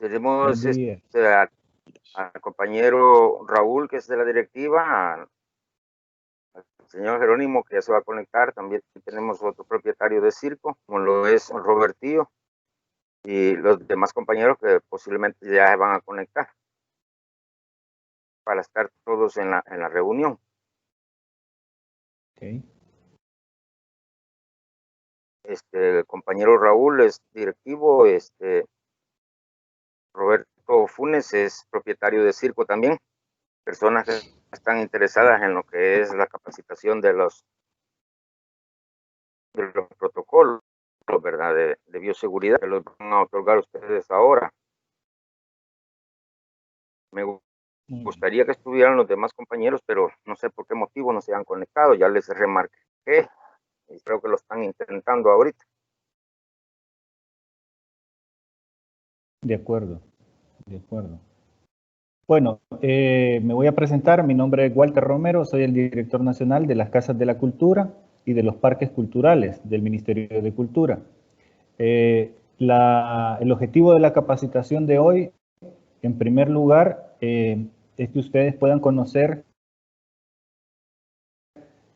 Buen Tenemos día. al compañero Raúl, que es de la directiva, al señor Jerónimo, que ya se va a conectar. También tenemos otro propietario de circo, como lo es Robertillo, y los demás compañeros que posiblemente ya se van a conectar para estar todos en la reunión. Okay. El compañero Raúl es directivo, Roberto Funes es propietario de circo también. Personas que están interesadas en lo que es la capacitación de los protocolos, ¿verdad? De bioseguridad que los van a otorgar ustedes ahora. Me gustaría que estuvieran los demás compañeros, pero no sé por qué motivo no se han conectado. Ya les remarqué y creo que lo están intentando ahorita. De acuerdo, de acuerdo. Bueno, me voy a presentar. Mi nombre es Walter Romero, soy el director nacional de las Casas de la Cultura y de los Parques Culturales del Ministerio de Cultura. El objetivo de la capacitación de hoy, en primer lugar, es que ustedes puedan conocer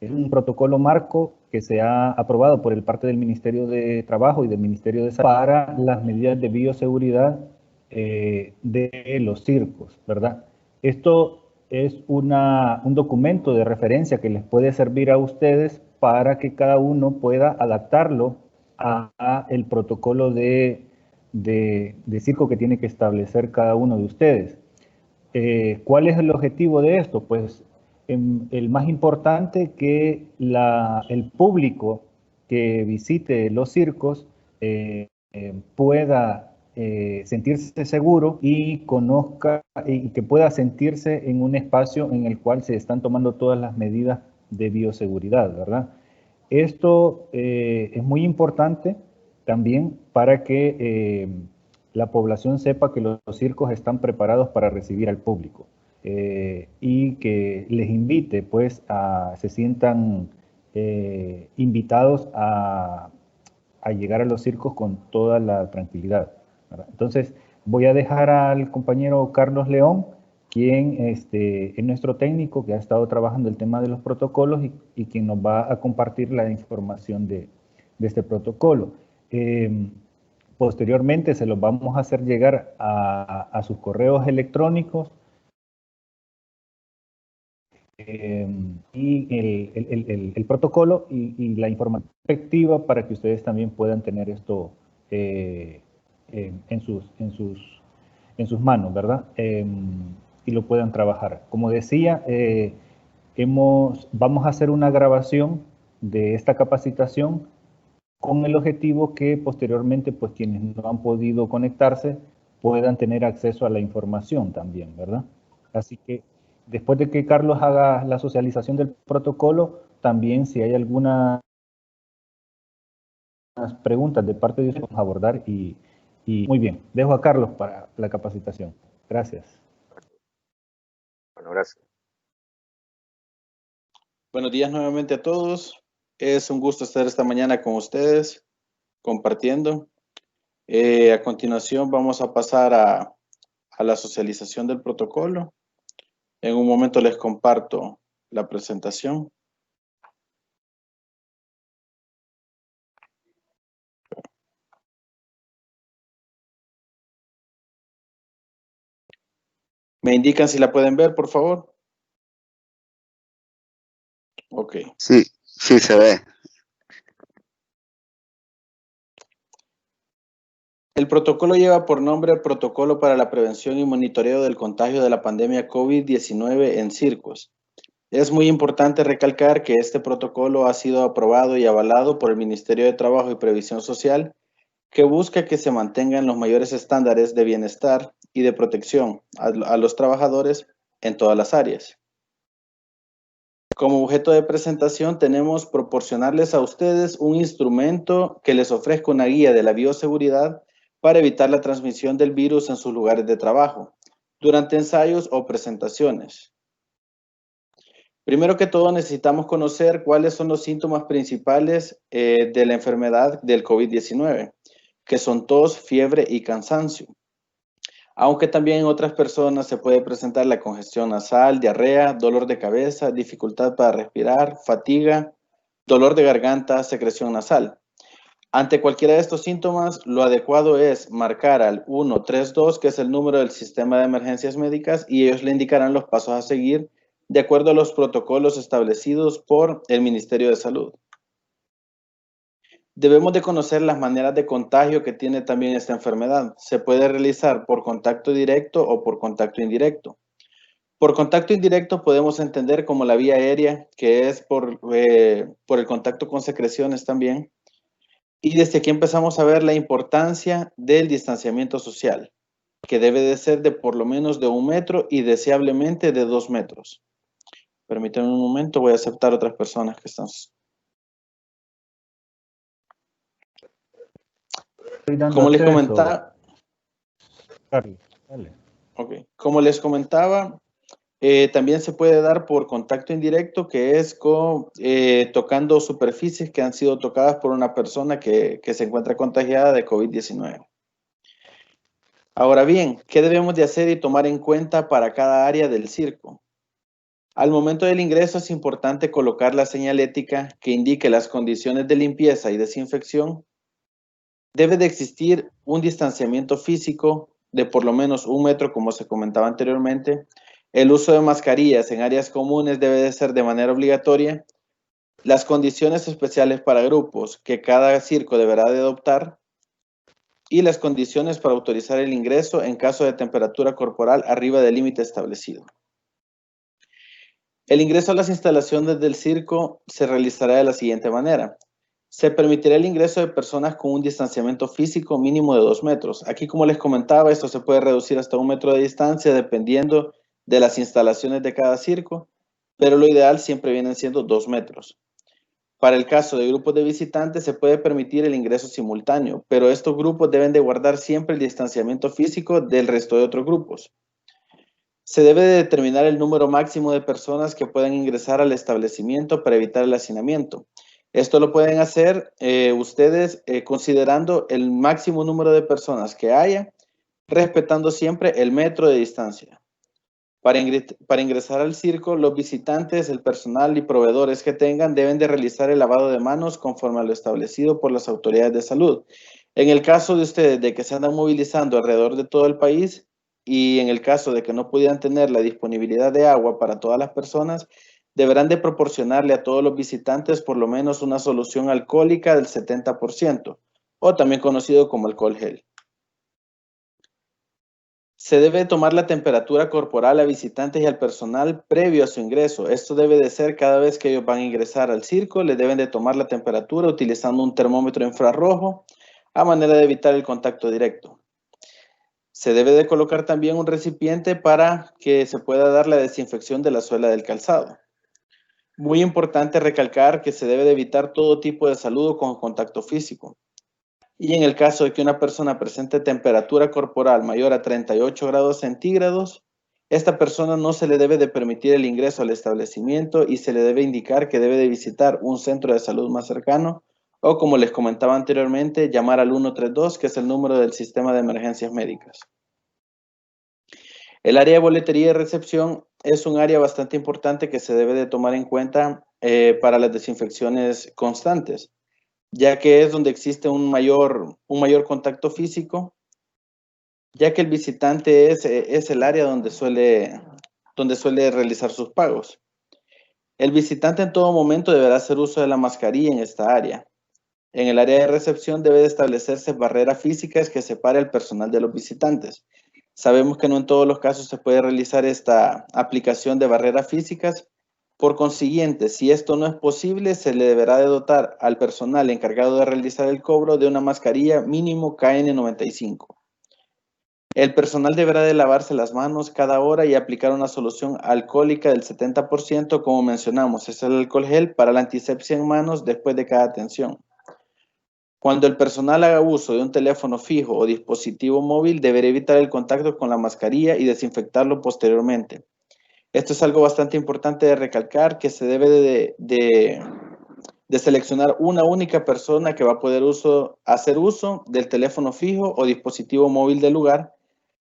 un protocolo marco que se ha aprobado por el parte del Ministerio de Trabajo y del Ministerio de Salud para las medidas de bioseguridad de los circos, ¿verdad? Esto es un documento de referencia que les puede servir a ustedes para que cada uno pueda adaptarlo a el protocolo de circo que tiene que establecer cada uno de ustedes. ¿Cuál es el objetivo de esto? Pues el más importante, que el público que visite los circos pueda sentirse seguro y conozca y que pueda sentirse en un espacio en el cual se están tomando todas las medidas de bioseguridad, ¿verdad? Esto es muy importante también para que la población sepa que los circos están preparados para recibir al público y que les invite, pues, se sientan invitados a llegar a los circos con toda la tranquilidad, ¿verdad? Entonces, voy a dejar al compañero Carlos León, quien es nuestro técnico que ha estado trabajando el tema de los protocolos y quien nos va a compartir la información de este protocolo. Posteriormente se los vamos a hacer llegar a sus correos electrónicos y el protocolo y la información efectiva para que ustedes también puedan tener esto en sus manos, ¿verdad? Y lo puedan trabajar. Como decía, vamos a hacer una grabación de esta capacitación con el objetivo que posteriormente, pues, quienes no han podido conectarse puedan tener acceso a la información también, ¿verdad? Así que después de que Carlos haga la socialización del protocolo, también si hay algunas preguntas de parte de ustedes, vamos a abordar y muy bien. Dejo a Carlos para la capacitación. Gracias. Bueno, gracias. Buenos días nuevamente a todos. Es un gusto estar esta mañana con ustedes compartiendo. A continuación vamos a pasar a la socialización del protocolo. En un momento les comparto la presentación. ¿Me indican si la pueden ver, por favor? Ok. Sí, sí se ve. El protocolo lleva por nombre Protocolo para la Prevención y Monitoreo del Contagio de la Pandemia COVID-19 en Circos. Es muy importante recalcar que este protocolo ha sido aprobado y avalado por el Ministerio de Trabajo y Previsión Social, que busca que se mantengan los mayores estándares de bienestar y de protección a los trabajadores en todas las áreas. Como objeto de presentación tenemos proporcionarles a ustedes un instrumento que les ofrezca una guía de la bioseguridad para evitar la transmisión del virus en sus lugares de trabajo, durante ensayos o presentaciones. Primero que todo necesitamos conocer cuáles son los síntomas principales de la enfermedad del COVID-19, que son tos, fiebre y cansancio. aunque también en otras personas se puede presentar la congestión nasal, diarrea, dolor de cabeza, dificultad para respirar, fatiga, dolor de garganta, secreción nasal. Ante cualquiera de estos síntomas, lo adecuado es marcar al 132, que es el número del sistema de emergencias médicas, y ellos le indicarán los pasos a seguir de acuerdo a los protocolos establecidos por el Ministerio de Salud. Debemos de conocer las maneras de contagio que tiene también esta enfermedad. Se puede realizar por contacto directo o por contacto indirecto. Por contacto indirecto podemos entender como la vía aérea, que es por el contacto con secreciones también. Y desde aquí empezamos a ver la importancia del distanciamiento social, que debe de ser de por lo menos de 1 metro y deseablemente de 2 metros. Permítanme un momento, voy a aceptar otras personas que están. Como les comentaba, como les comentaba, también se puede dar por contacto indirecto, que es tocando superficies que han sido tocadas por una persona que se encuentra contagiada de COVID-19. Ahora bien, ¿qué debemos de hacer y tomar en cuenta para cada área del circo? Al momento del ingreso es importante colocar la señalética que indique las condiciones de limpieza y desinfección. Debe de existir un distanciamiento físico de por lo menos 1 metro, como se comentaba anteriormente. El uso de mascarillas en áreas comunes debe de ser de manera obligatoria. Las condiciones especiales para grupos que cada circo deberá de adoptar. Y las condiciones para autorizar el ingreso en caso de temperatura corporal arriba del límite establecido. El ingreso a las instalaciones del circo se realizará de la siguiente manera. Se permitirá el ingreso de personas con un distanciamiento físico mínimo de 2 metros. Aquí, como les comentaba, esto se puede reducir hasta 1 metro de distancia dependiendo de las instalaciones de cada circo, pero lo ideal siempre vienen siendo 2 metros. Para el caso de grupos de visitantes se puede permitir el ingreso simultáneo, pero estos grupos deben de guardar siempre el distanciamiento físico del resto de otros grupos. Se debe de determinar el número máximo de personas que puedan ingresar al establecimiento para evitar el hacinamiento. Esto lo pueden hacer ustedes considerando el máximo número de personas que haya, respetando siempre el metro de distancia. Para ingresar al circo, los visitantes, el personal y proveedores que tengan deben de realizar el lavado de manos conforme a lo establecido por las autoridades de salud. En el caso de ustedes de que se andan movilizando alrededor de todo el país y en el caso de que no pudieran tener la disponibilidad de agua para todas las personas, deberán de proporcionarle a todos los visitantes por lo menos una solución alcohólica del 70%, o también conocido como alcohol gel. Se debe tomar la temperatura corporal a visitantes y al personal previo a su ingreso. Esto debe de ser cada vez que ellos van a ingresar al circo, le deben de tomar la temperatura utilizando un termómetro infrarrojo a manera de evitar el contacto directo. Se debe de colocar también un recipiente para que se pueda dar la desinfección de la suela del calzado. Muy importante recalcar que se debe de evitar todo tipo de saludo con contacto físico. Y en el caso de que una persona presente temperatura corporal mayor a 38 grados centígrados, esta persona no se le debe de permitir el ingreso al establecimiento y se le debe indicar que debe de visitar un centro de salud más cercano o, como les comentaba anteriormente, llamar al 132, que es el número del sistema de emergencias médicas. El área de boletería y recepción es un área bastante importante que se debe de tomar en cuenta para las desinfecciones constantes, ya que es donde existe un mayor contacto físico, ya que el visitante es el área donde suele realizar sus pagos. El visitante en todo momento deberá hacer uso de la mascarilla en esta área. En el área de recepción debe de establecerse barreras físicas que separe al personal de los visitantes. Sabemos que no en todos los casos se puede realizar esta aplicación de barreras físicas. Por consiguiente, si esto no es posible, se le deberá de dotar al personal encargado de realizar el cobro de una mascarilla mínimo KN95. El personal deberá de lavarse las manos cada hora y aplicar una solución alcohólica del 70%, como mencionamos, es el alcohol gel para la antisepsia en manos después de cada atención. Cuando el personal haga uso de un teléfono fijo o dispositivo móvil, deberá evitar el contacto con la mascarilla y desinfectarlo posteriormente. Esto es algo bastante importante de recalcar, que se debe de seleccionar una única persona que va a poder hacer uso del teléfono fijo o dispositivo móvil del lugar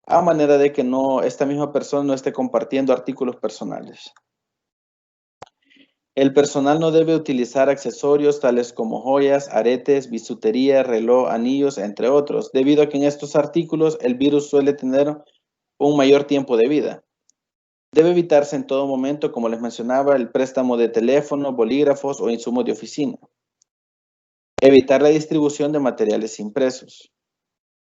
a manera de que esta misma persona no esté compartiendo artículos personales. El personal no debe utilizar accesorios tales como joyas, aretes, bisutería, reloj, anillos, entre otros, debido a que en estos artículos el virus suele tener un mayor tiempo de vida. Debe evitarse en todo momento, como les mencionaba, el préstamo de teléfono, bolígrafos o insumos de oficina. Evitar la distribución de materiales impresos.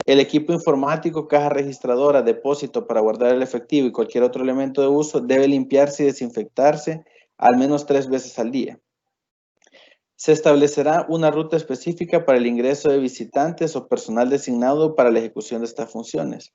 El equipo informático, caja registradora, depósito para guardar el efectivo y cualquier otro elemento de uso debe limpiarse y desinfectarse al menos 3 veces al día. Se establecerá una ruta específica para el ingreso de visitantes o personal designado para la ejecución de estas funciones.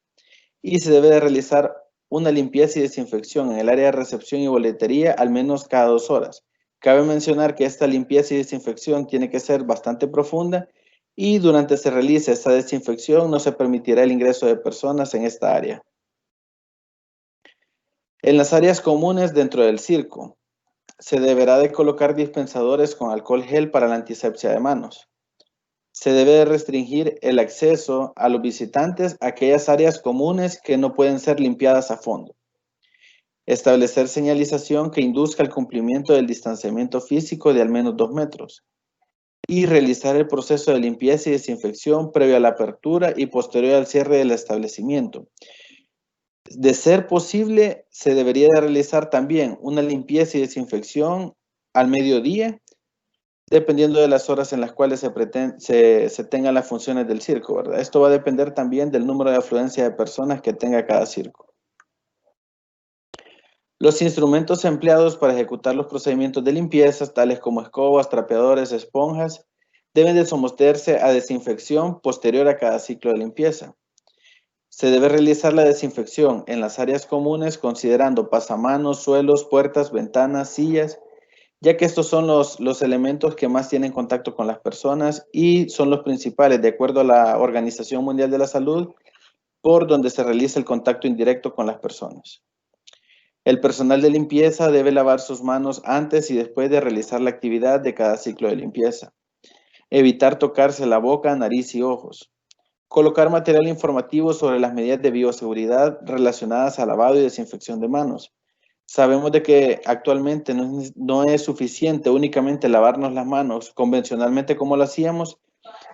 Y se debe de realizar una limpieza y desinfección en el área de recepción y boletería al menos cada 2 horas. Cabe mencionar que esta limpieza y desinfección tiene que ser bastante profunda y durante se realice esta desinfección no se permitirá el ingreso de personas en esta área. En las áreas comunes dentro del circo, se deberá de colocar dispensadores con alcohol gel para la antisepsia de manos. Se debe de restringir el acceso a los visitantes a aquellas áreas comunes que no pueden ser limpiadas a fondo. Establecer señalización que induzca el cumplimiento del distanciamiento físico de al menos 2 metros. Y realizar el proceso de limpieza y desinfección previo a la apertura y posterior al cierre del establecimiento. De ser posible, se debería de realizar también una limpieza y desinfección al mediodía, dependiendo de las horas en las cuales se tengan las funciones del circo, ¿verdad? Esto va a depender también del número de afluencia de personas que tenga cada circo. Los instrumentos empleados para ejecutar los procedimientos de limpieza, tales como escobas, trapeadores, esponjas, deben de someterse a desinfección posterior a cada ciclo de limpieza. Se debe realizar la desinfección en las áreas comunes considerando pasamanos, suelos, puertas, ventanas, sillas, ya que estos son los elementos que más tienen contacto con las personas y son los principales, de acuerdo a la Organización Mundial de la Salud, por donde se realiza el contacto indirecto con las personas. El personal de limpieza debe lavar sus manos antes y después de realizar la actividad de cada ciclo de limpieza. Evitar tocarse la boca, nariz y ojos. Colocar material informativo sobre las medidas de bioseguridad relacionadas al lavado y desinfección de manos. Sabemos de que actualmente no es suficiente únicamente lavarnos las manos convencionalmente como lo hacíamos,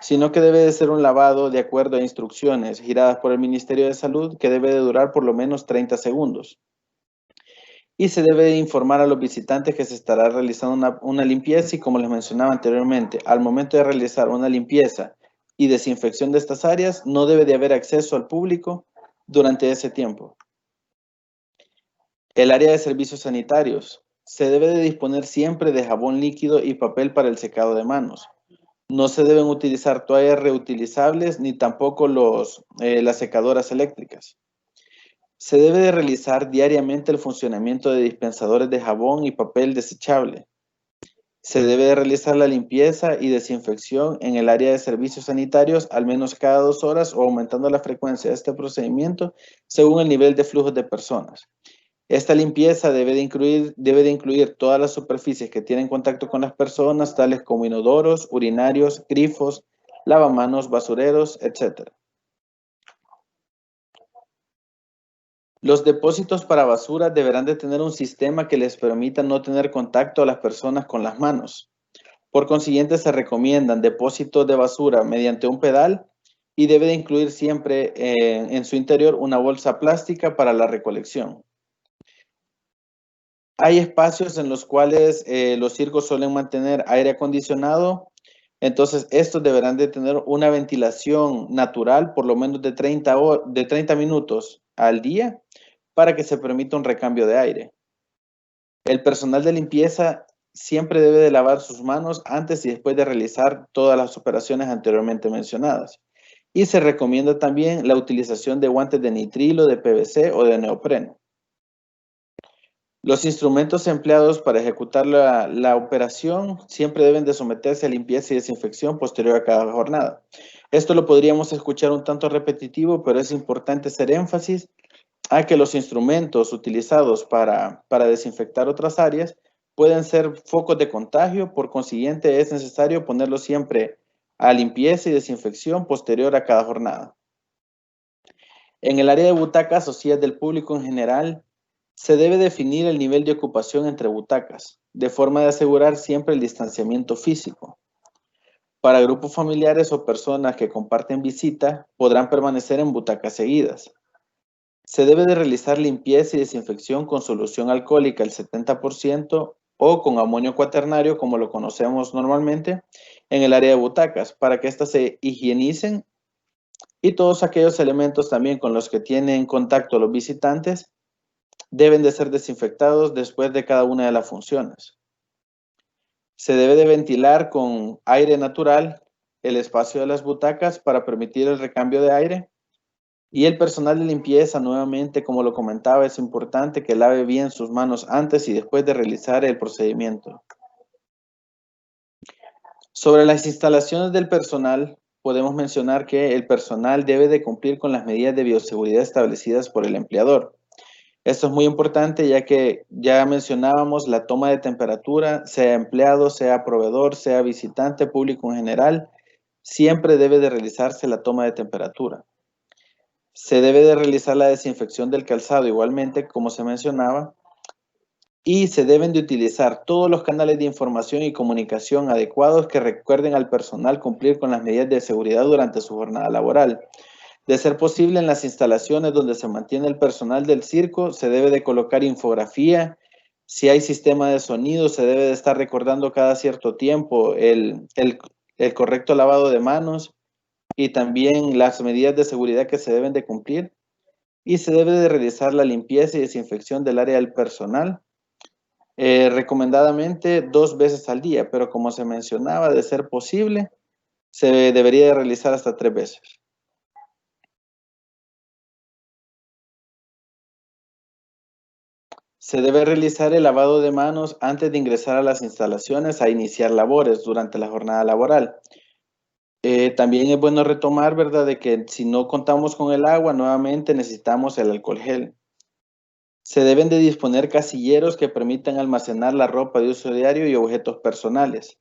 sino que debe de ser un lavado de acuerdo a instrucciones giradas por el Ministerio de Salud que debe de durar por lo menos 30 segundos. Y se debe de informar a los visitantes que se estará realizando una limpieza y como les mencionaba anteriormente, al momento de realizar una limpieza y desinfección de estas áreas, no debe de haber acceso al público durante ese tiempo. El área de servicios sanitarios. Se debe de disponer siempre de jabón líquido y papel para el secado de manos. No se deben utilizar toallas reutilizables ni tampoco las secadoras eléctricas. Se debe de realizar diariamente el funcionamiento de dispensadores de jabón y papel desechable. Se debe de realizar la limpieza y desinfección en el área de servicios sanitarios al menos cada 2 horas o aumentando la frecuencia de este procedimiento según el nivel de flujos de personas. Esta limpieza debe de incluir todas las superficies que tienen contacto con las personas, tales como inodoros, urinarios, grifos, lavamanos, basureros, etc. Los depósitos para basura deberán de tener un sistema que les permita no tener contacto a las personas con las manos. Por consiguiente, se recomiendan depósitos de basura mediante un pedal y debe de incluir siempre en su interior una bolsa plástica para la recolección. Hay espacios en los cuales los circos suelen mantener aire acondicionado, entonces estos deberán de tener una ventilación natural por lo menos de 30 minutos al día para que se permita un recambio de aire. El personal de limpieza siempre debe de lavar sus manos antes y después de realizar todas las operaciones anteriormente mencionadas. Y se recomienda también la utilización de guantes de nitrilo, de PVC o de neopreno. Los instrumentos empleados para ejecutar la operación siempre deben de someterse a limpieza y desinfección posterior a cada jornada. Esto lo podríamos escuchar un tanto repetitivo, pero es importante hacer énfasis a que los instrumentos utilizados para desinfectar otras áreas pueden ser focos de contagio, por consiguiente es necesario ponerlos siempre a limpieza y desinfección posterior a cada jornada. En el área de butacas o sillas del público en general, se debe definir el nivel de ocupación entre butacas, de forma de asegurar siempre el distanciamiento físico. Para grupos familiares o personas que comparten visita, podrán permanecer en butacas seguidas. Se debe de realizar limpieza y desinfección con solución alcohólica al 70% o con amonio cuaternario, como lo conocemos normalmente, en el área de butacas, para que éstas se higienicen y todos aquellos elementos también con los que tienen contacto los visitantes deben de ser desinfectados después de cada una de las funciones. Se debe de ventilar con aire natural el espacio de las butacas para permitir el recambio de aire. Y el personal de limpieza, nuevamente, como lo comentaba, es importante que lave bien sus manos antes y después de realizar el procedimiento. Sobre las instalaciones del personal, podemos mencionar que el personal debe de cumplir con las medidas de bioseguridad establecidas por el empleador. Esto es muy importante ya que ya mencionábamos la toma de temperatura, sea empleado, sea proveedor, sea visitante, público en general, siempre debe de realizarse la toma de temperatura. Se debe de realizar la desinfección del calzado igualmente, como se mencionaba, y se deben de utilizar todos los canales de información y comunicación adecuados que recuerden al personal cumplir con las medidas de seguridad durante su jornada laboral. De ser posible, en las instalaciones donde se mantiene el personal del circo, se debe de colocar infografía. Si hay sistema de sonido, se debe de estar recordando cada cierto tiempo el correcto lavado de manos y también las medidas de seguridad que se deben de cumplir. Y se debe de realizar la limpieza y desinfección del área del personal, recomendadamente 2 veces al día, pero como se mencionaba, de ser posible, se debería de realizar hasta 3 veces. Se debe realizar el lavado de manos antes de ingresar a las instalaciones a iniciar labores durante la jornada laboral. También es bueno retomar, ¿verdad?, de que si no contamos con el agua, nuevamente necesitamos el alcohol gel. Se deben de disponer casilleros que permitan almacenar la ropa de uso diario y objetos personales,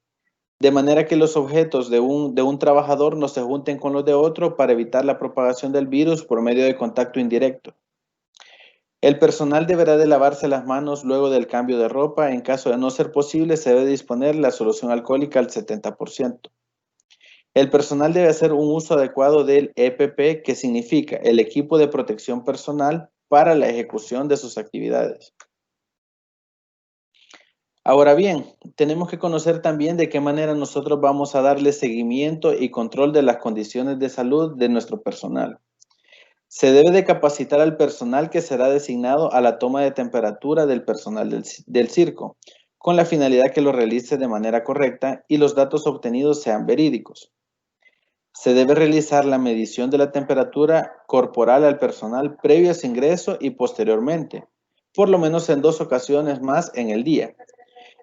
de manera que los objetos de un trabajador no se junten con los de otro para evitar la propagación del virus por medio de contacto indirecto. El personal deberá de lavarse las manos luego del cambio de ropa. En caso de no ser posible, se debe disponer la solución alcohólica al 70%. El personal debe hacer un uso adecuado del EPP, que significa el equipo de protección personal para la ejecución de sus actividades. Ahora bien, tenemos que conocer también de qué manera nosotros vamos a darle seguimiento y control de las condiciones de salud de nuestro personal. Se debe de capacitar al personal que será designado a la toma de temperatura del personal del circo, con la finalidad que lo realice de manera correcta y los datos obtenidos sean verídicos. Se debe realizar la medición de la temperatura corporal al personal previo a su ingreso y posteriormente, por lo menos en 2 ocasiones más en el día.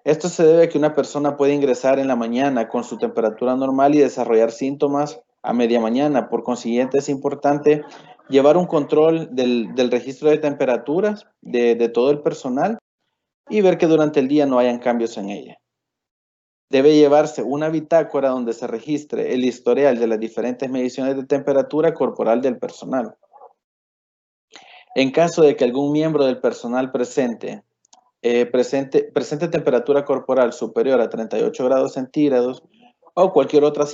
Esto se debe a que una persona puede ingresar en la mañana con su temperatura normal y desarrollar síntomas a media mañana. Por consiguiente, es importante llevar un control del registro de temperaturas de todo el personal y ver que durante el día no hayan cambios en ella. Debe llevarse una bitácora donde se registre el historial de las diferentes mediciones de temperatura corporal del personal. En caso de que algún miembro del personal presente temperatura corporal superior a 38 grados centígrados o cualquier otra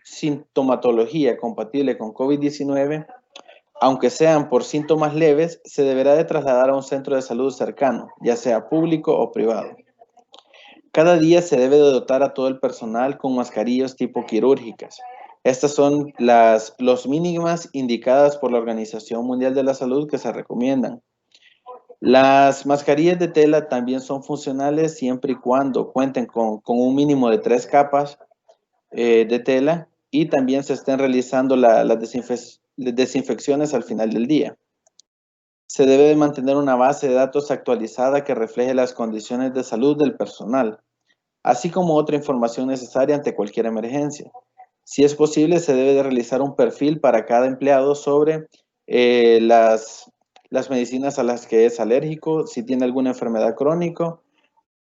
sintomatología compatible con COVID-19, aunque sean por síntomas leves, se deberá de trasladar a un centro de salud cercano, ya sea público o privado. Cada día se debe de dotar a todo el personal con mascarillas tipo quirúrgicas. Estas son las mínimas indicadas por la Organización Mundial de la Salud que se recomiendan. Las mascarillas de tela también son funcionales siempre y cuando cuenten con un mínimo de 3 capas de tela y también se estén realizando las desinfecciones al final del día. Se debe de mantener una base de datos actualizada que refleje las condiciones de salud del personal, así como otra información necesaria ante cualquier emergencia. Si es posible, se debe de realizar un perfil para cada empleado sobre las medicinas a las que es alérgico, si tiene alguna enfermedad crónica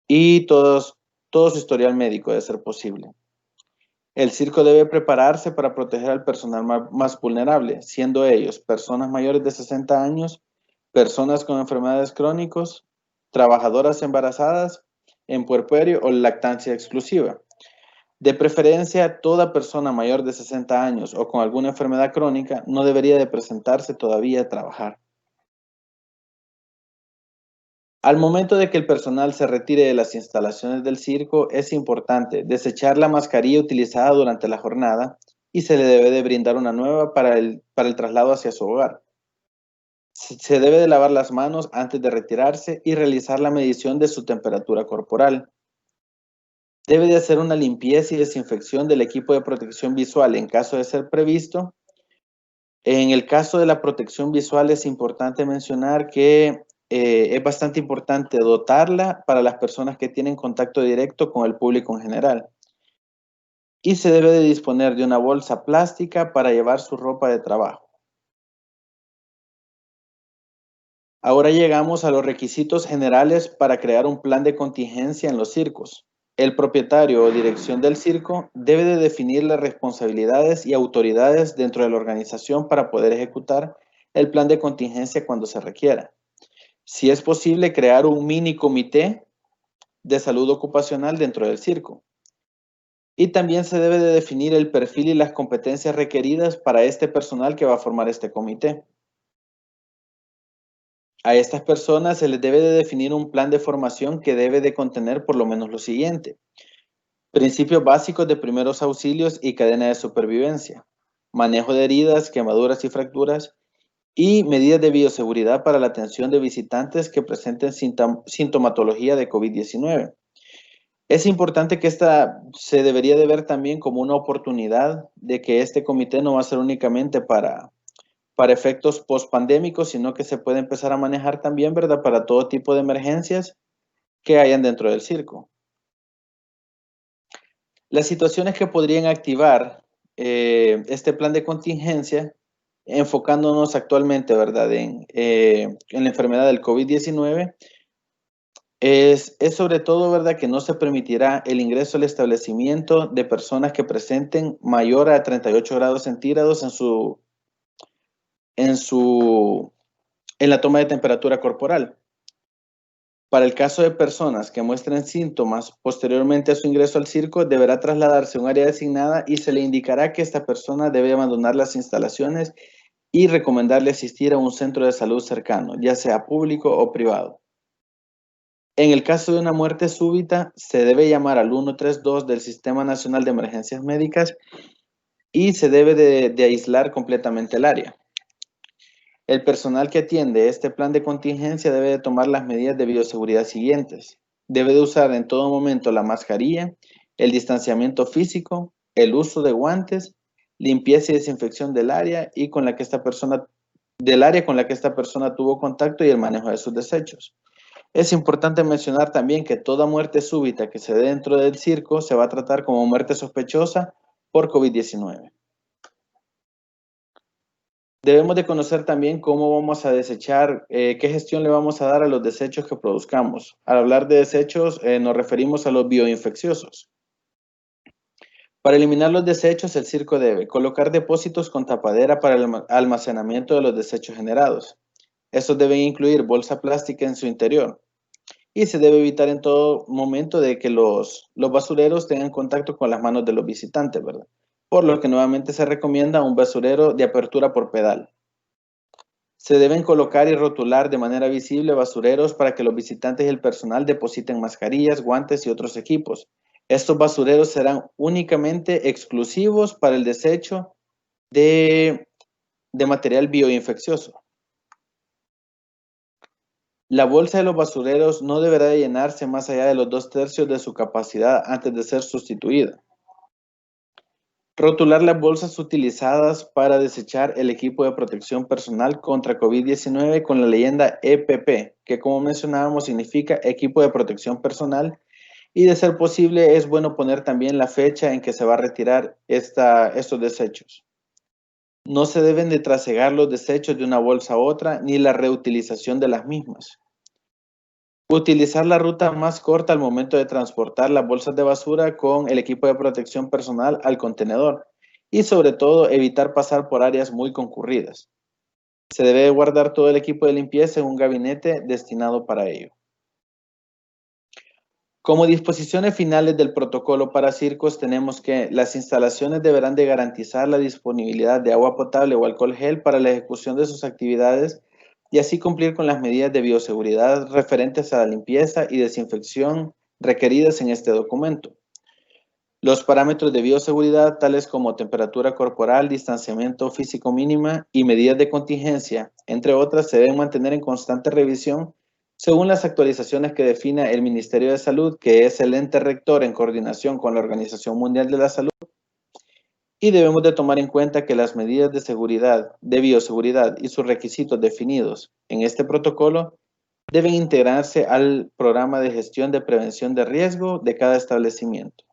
y todo su historial médico de ser posible. El circo debe prepararse para proteger al personal más vulnerable, siendo ellos personas mayores de 60 años, personas con enfermedades crónicas, trabajadoras embarazadas, en puerperio o lactancia exclusiva. De preferencia, toda persona mayor de 60 años o con alguna enfermedad crónica no debería de presentarse todavía a trabajar. Al momento de que el personal se retire de las instalaciones del circo, es importante desechar la mascarilla utilizada durante la jornada y se le debe de brindar una nueva para el traslado hacia su hogar. Se debe de lavar las manos antes de retirarse y realizar la medición de su temperatura corporal. Debe de hacer una limpieza y desinfección del equipo de protección visual en caso de ser previsto. En el caso de la protección visual es importante mencionar que es bastante importante dotarla para las personas que tienen contacto directo con el público en general. Y se debe de disponer de una bolsa plástica para llevar su ropa de trabajo. Ahora llegamos a los requisitos generales para crear un plan de contingencia en los circos. El propietario o dirección del circo debe de definir las responsabilidades y autoridades dentro de la organización para poder ejecutar el plan de contingencia cuando se requiera. Si es posible, crear un mini comité de salud ocupacional dentro del circo. Y también se debe de definir el perfil y las competencias requeridas para este personal que va a formar este comité. A estas personas se les debe de definir un plan de formación que debe de contener por lo menos lo siguiente: principios básicos de primeros auxilios y cadena de supervivencia, manejo de heridas, quemaduras y fracturas, y medidas de bioseguridad para la atención de visitantes que presenten sintomatología de COVID-19. Es importante que esta se debería de ver también como una oportunidad de que este comité no va a ser únicamente para efectos post-pandémicos, sino que se puede empezar a manejar también, ¿verdad?, para todo tipo de emergencias que hayan dentro del circo. Las situaciones que podrían activar este plan de contingencia, enfocándonos actualmente, ¿verdad?, en la enfermedad del COVID-19, es sobre todo, ¿verdad?, que no se permitirá el ingreso al establecimiento de personas que presenten mayor a 38 grados centígrados en la toma de temperatura corporal. Para el caso de personas que muestren síntomas posteriormente a su ingreso al circo, deberá trasladarse a un área designada y se le indicará que esta persona debe abandonar las instalaciones y recomendarle asistir a un centro de salud cercano, ya sea público o privado. En el caso de una muerte súbita, se debe llamar al 132 del Sistema Nacional de Emergencias Médicas y se debe de aislar completamente el área. El personal que atiende este plan de contingencia debe de tomar las medidas de bioseguridad siguientes. Debe de usar en todo momento la mascarilla, el distanciamiento físico, el uso de guantes, limpieza y desinfección del área con la que esta persona tuvo contacto y el manejo de sus desechos. Es importante mencionar también que toda muerte súbita que se dé dentro del circo se va a tratar como muerte sospechosa por COVID-19. Debemos de conocer también cómo vamos a desechar, qué gestión le vamos a dar a los desechos que produzcamos. Al hablar de desechos, nos referimos a los bioinfecciosos. Para eliminar los desechos, el circo debe colocar depósitos con tapadera para el almacenamiento de los desechos generados. Estos deben incluir bolsa plástica en su interior. Y se debe evitar en todo momento de que los basureros tengan contacto con las manos de los visitantes, ¿verdad? Por lo que nuevamente se recomienda un basurero de apertura por pedal. Se deben colocar y rotular de manera visible basureros para que los visitantes y el personal depositen mascarillas, guantes y otros equipos. Estos basureros serán únicamente exclusivos para el desecho de material bioinfeccioso. La bolsa de los basureros no deberá de llenarse más allá de los 2/3 de su capacidad antes de ser sustituida. Rotular las bolsas utilizadas para desechar el equipo de protección personal contra COVID-19 con la leyenda EPP, que como mencionábamos significa equipo de protección personal, y de ser posible es bueno poner también la fecha en que se va a retirar estos desechos. No se deben de trasegar los desechos de una bolsa a otra ni la reutilización de las mismas. Utilizar la ruta más corta al momento de transportar las bolsas de basura con el equipo de protección personal al contenedor y sobre todo evitar pasar por áreas muy concurridas. Se debe guardar todo el equipo de limpieza en un gabinete destinado para ello. Como disposiciones finales del protocolo para circos, tenemos que las instalaciones deberán de garantizar la disponibilidad de agua potable o alcohol gel para la ejecución de sus actividades y así cumplir con las medidas de bioseguridad referentes a la limpieza y desinfección requeridas en este documento. Los parámetros de bioseguridad, tales como temperatura corporal, distanciamiento físico mínima y medidas de contingencia, entre otras, se deben mantener en constante revisión según las actualizaciones que defina el Ministerio de Salud, que es el ente rector en coordinación con la Organización Mundial de la Salud, y debemos de tomar en cuenta que las medidas de seguridad, de bioseguridad y sus requisitos definidos en este protocolo deben integrarse al programa de gestión de prevención de riesgo de cada establecimiento.